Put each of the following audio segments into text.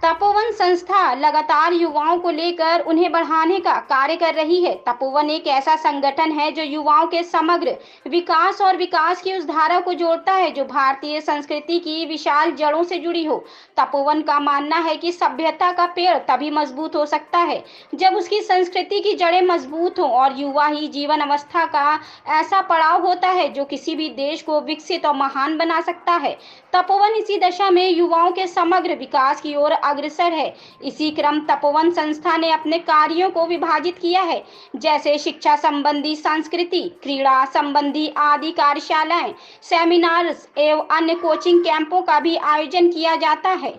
तपोवन संस्था लगातार युवाओं को लेकर उन्हें बढ़ाने का कार्य कर रही है। तपोवन एक ऐसा संगठन है जो युवाओं के समग्र विकास और विकास की उस धारा को जोड़ता है जो भारतीय संस्कृति की विशाल जड़ों से जुड़ी हो। तपोवन का मानना है कि सभ्यता का पेड़ तभी मजबूत हो सकता है जब उसकी संस्कृति की जड़ें मजबूत हों, और युवा ही जीवन अवस्था का ऐसा पड़ाव होता है जो किसी भी देश को विकसित और महान बना सकता है। तपोवन इसी दशा में युवाओं के समग्र विकास की ओर अग्रसर है। इसी क्रम तपोवन संस्था ने अपने कार्यों को विभाजित किया है, जैसे शिक्षा संबंधी, संस्कृति, क्रीड़ा संबंधी आदि कार्यशालाएं, सेमिनार्स एवं अन्य कोचिंग कैंपों का भी आयोजन किया जाता है।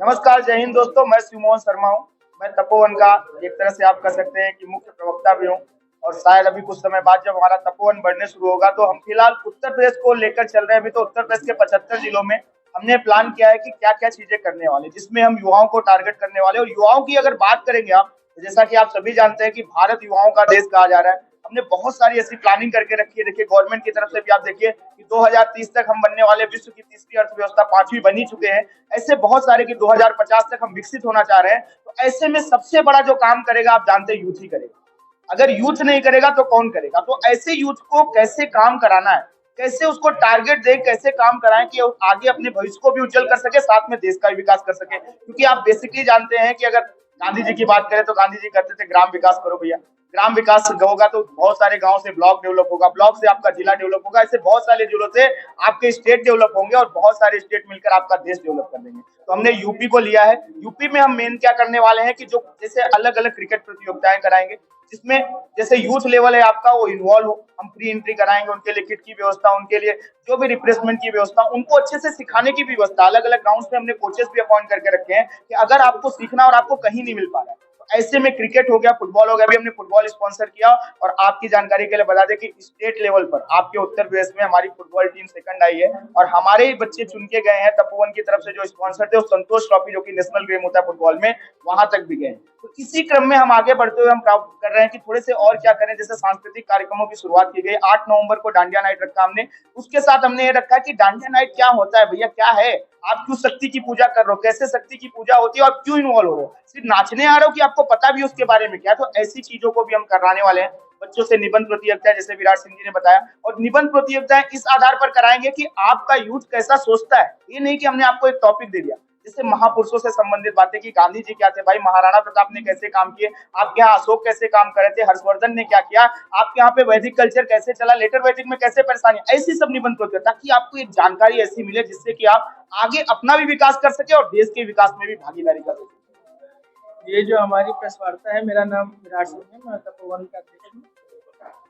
नमस्कार, जय हिंद दोस्तों। मैं शिवमोहन शर्मा हूँ। मैं तपोवन का एक तरह से आप कह सकते हैं कि मुख्य प्रवक्ता भी हूँ। और शायद अभी कुछ समय बाद जब हमारा तपोवन बढ़ने शुरू होगा तो हम फिलहाल उत्तर प्रदेश को लेकर चल रहे हैं। अभी तो उत्तर प्रदेश के 75 जिलों में हमने प्लान किया है कि क्या क्या चीजें करने वाले, जिसमें हम युवाओं को टारगेट करने वाले। और युवाओं की अगर बात करेंगे आप, तो जैसा कि आप सभी जानते हैं कि भारत युवाओं का देश कहा जा रहा है। हमने बहुत सारी ऐसी प्लानिंग करके रखी है। देखिए, गवर्नमेंट की तरफ से भी आप देखिए कि 2030 तक हम बनने वाले विश्व की तीसरी अर्थव्यवस्था, पांचवी बनी चुके हैं। ऐसे बहुत सारे कि 2050 तक हम विकसित होना चाह रहे हैं। तो ऐसे में सबसे बड़ा जो काम करेगा, आप जानते हैं, यूथ ही करेगा। अगर यूथ नहीं करेगा तो कौन करेगा? तो ऐसे यूथ को कैसे काम कराना है, कैसे उसको टारगेट दे, कैसे काम कराएं कि आगे अपने भविष्य को भी उज्जवल कर सके, साथ में देश का भी विकास कर सके। क्योंकि आप बेसिकली जानते हैं कि अगर गांधी जी की बात करें तो गांधी जी कहते थे ग्राम विकास करो भैया। ग्राम विकास होगा तो बहुत सारे गांव से ब्लॉक डेवलप होगा, ब्लॉक से आपका जिला डेवलप होगा, ऐसे बहुत सारे जिलों से आपके स्टेट डेवलप होंगे और बहुत सारे स्टेट मिलकर आपका देश डेवलप कर देंगे। तो हमने यूपी को लिया है। यूपी में हम मेन क्या करने वाले हैं कि जो जैसे अलग अलग क्रिकेट प्रतियोगिताएं कराएंगे, जिसमें जैसे यूथ लेवल है आपका वो इन्वॉल्व हो। हम फ्री एंट्री कराएंगे, उनके लिए किट की व्यवस्था, उनके लिए जो भी रिप्लेसमेंट की व्यवस्था, उनको अच्छे से सिखाने की भी व्यवस्था। अलग अलग ग्राउंड्स में हमने कोचेस भी अपॉइंट करके रखे हैं कि अगर आपको सीखना और आपको कहीं नहीं मिल पा रहा है तो ऐसे में क्रिकेट हो गया, फुटबॉल हो गया। अभी हमने फुटबॉल स्पॉन्सर किया। और आपकी जानकारी के लिए बता दें कि स्टेट लेवल पर आपके उत्तर प्रदेश में हमारी फुटबॉल टीम सेकंड आई है। और हमारे ही बच्चे चुन के गए हैं तपोवन की तरफ से। जो स्पॉन्सर थे वो संतोष ट्रॉफी, जो कि नेशनल गेम होता है फुटबॉल में, वहां तक भी गए। तो इसी क्रम में हम आगे बढ़ते हुए हम कर रहे हैं कि थोड़े से और क्या करें। जैसे सांस्कृतिक कार्यक्रमों की शुरुआत की गई, 8 नवंबर को डांडिया नाइट रखा हमने। उसके साथ हमने ये रखा कि डांडिया नाइट क्या होता है भैया, क्या है, आप क्यों शक्ति की पूजा कर रहे हो, कैसे शक्ति की पूजा होती है और क्यों इन्वॉल्व हो रहे हो, सिर्फ नाचने आ रहे हो कि आपको पता भी उसके बारे में क्या है। तो ऐसी चीजों को भी हम कराने वाले हैं। बच्चों से निबंध प्रतियोगिता, जैसे विराट सिंह जी ने बताया, और निबंध प्रतियोगिताएं इस आधार पर कराएंगे कि आपका यूथ कैसा सोचता है। ये नहीं कि हमने आपको एक टॉपिक दे दिया। जैसे महापुरुषों से संबंधित बातें कि गांधी जी क्या थे भाई, महाराणा प्रताप ने कैसे काम किए, आपके यहाँ अशोक कैसे काम करे थे, हर्षवर्धन ने क्या किया, आपके यहाँ पे वैदिक कल्चर कैसे चला, लेटर वैदिक में कैसे परेशानी, ऐसी सब निबंध प्रतियोगिता, ताकि आपको एक जानकारी ऐसी मिले जिससे कि आप आगे अपना भी विकास कर सके और देश के विकास में भी भागीदारी कर सके। ये जो हमारी प्रेस वार्ता है, मेरा नाम विराट सिंह है, मैं तपोवन का अध्यक्ष हूँ।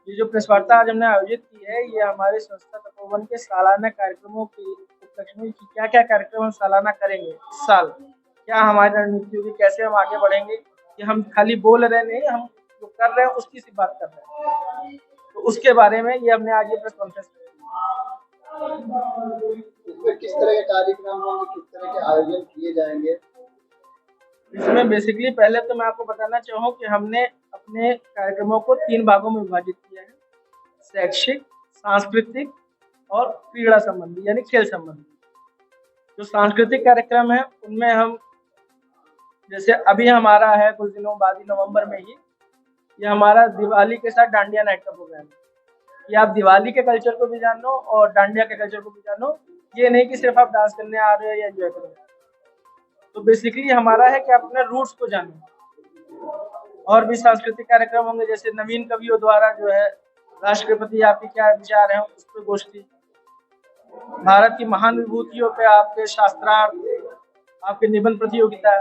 ये जो प्रेस वार्ता आज हमने आयोजित की है, ये हमारे संस्था तपोवन के सालाना कार्यक्रमों के उपलक्ष्य में कि क्या क्या कार्यक्रम हम सालाना करेंगे इस साल, क्या हमारी रणनीति होगी, कैसे हम आगे बढ़ेंगे। कि हम खाली बोल रहे नहीं, हम जो कर रहे हैं उसकी सी बात कर रहे हैं। तो उसके बारे में ये हमने आज ये प्रेस कॉन्फ्रेंस इसमें किस तरह के कार्यक्रम होंगे, किस तरह के आयोजन किए जाएंगे? इसमें बेसिकली पहले तो मैं आपको बताना चाहूँ कि हमने अपने कार्यक्रमों को 3 भागों में विभाजित किया है: शैक्षिक, सांस्कृतिक और क्रीड़ा संबंधी, यानी खेल संबंधी। जो सांस्कृतिक कार्यक्रम है उनमें हम, जैसे अभी हमारा है कुछ दिनों बाद ही नवंबर में ही, ये हमारा दिवाली के साथ डांडिया नाइट का प्रोग्राम है कि आप दिवाली के कल्चर को भी जानो और डांडिया के कल्चर को भी जानो। ये नहीं कि सिर्फ आप डांस करने आ रहे हो या एंजॉय कर रहे हो। तो बेसिकली हमारा है कि आप अपने रूट्स को जानो। और भी सांस्कृतिक कार्यक्रम होंगे, जैसे नवीन कवियों द्वारा जो है राष्ट्र के प्रति आपके क्या विचार हैं उस पर गोष्ठी, भारत की महान विभूतियों पे आपके शास्त्रार्थ, आपके निबंध प्रतियोगिता,